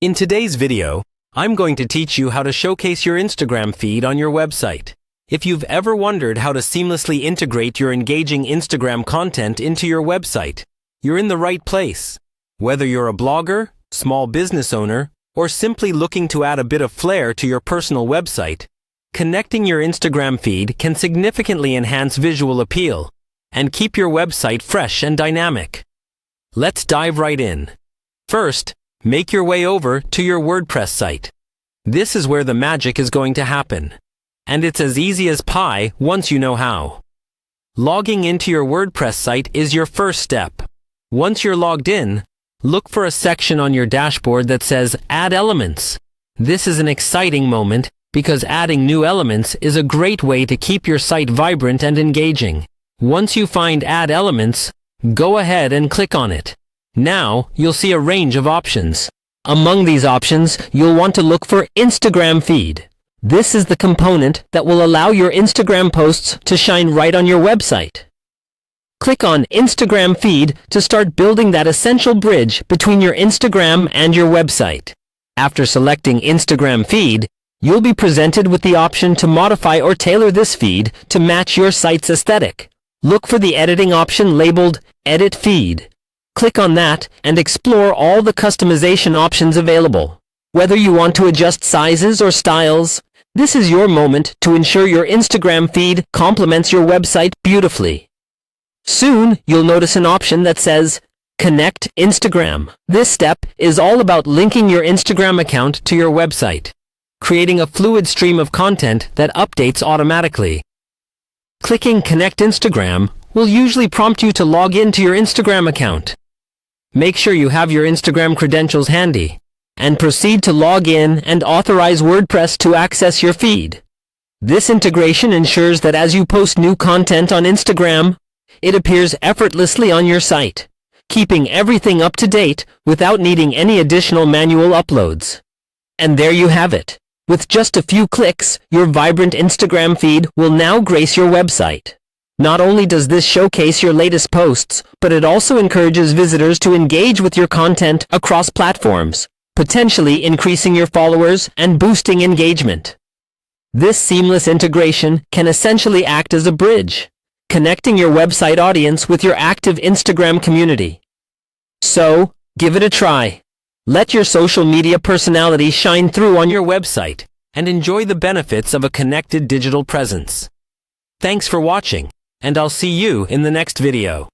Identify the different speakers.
Speaker 1: In today's video, I'm going to teach you how to showcase your Instagram feed on your website. If you've ever wondered how to seamlessly integrate your engaging Instagram content into your website, you're in the right place. Whether you're a blogger, small business owner, or simply looking to add a bit of flair to your personal website, connecting your Instagram feed can significantly enhance visual appeal and keep your website fresh and dynamic. Let's dive right in. First, make your way over to your WordPress site. This is where the magic is going to happen. And it's as easy as pie once you know how. Logging into your WordPress site is your first step. Once you're logged in, look for a section on your dashboard that says Add Elements. This is an exciting moment because adding new elements is a great way to keep your site vibrant and engaging. Once you find Add Elements, go ahead and click on it. Now, you'll see a range of options. Among these options, you'll want to look for Instagram Feed. This is the component that will allow your Instagram posts to shine right on your website. Click on Instagram Feed to start building that essential bridge between your Instagram and your website. After selecting Instagram Feed, you'll be presented with the option to modify or tailor this feed to match your site's aesthetic. Look for the editing option labeled Edit Feed. Click on that and explore all the customization options available. Whether you want to adjust sizes or styles, this is your moment to ensure your Instagram feed complements your website beautifully. Soon, you'll notice an option that says Connect Instagram. This step is all about linking your Instagram account to your website, creating a fluid stream of content that updates automatically. Clicking Connect Instagram will usually prompt you to log into your Instagram account. Make sure you have your Instagram credentials handy, and proceed to log in and authorize WordPress to access your feed. This integration ensures that as you post new content on Instagram, it appears effortlessly on your site, keeping everything up to date without needing any additional manual uploads. And there you have it. With just a few clicks, your vibrant Instagram feed will now grace your website. Not only does this showcase your latest posts, but it also encourages visitors to engage with your content across platforms, potentially increasing your followers and boosting engagement. This seamless integration can essentially act as a bridge, connecting your website audience with your active Instagram community. So, give it a try. Let your social media personality shine through on your website and enjoy the benefits of a connected digital presence. Thanks for watching, and I'll see you in the next video.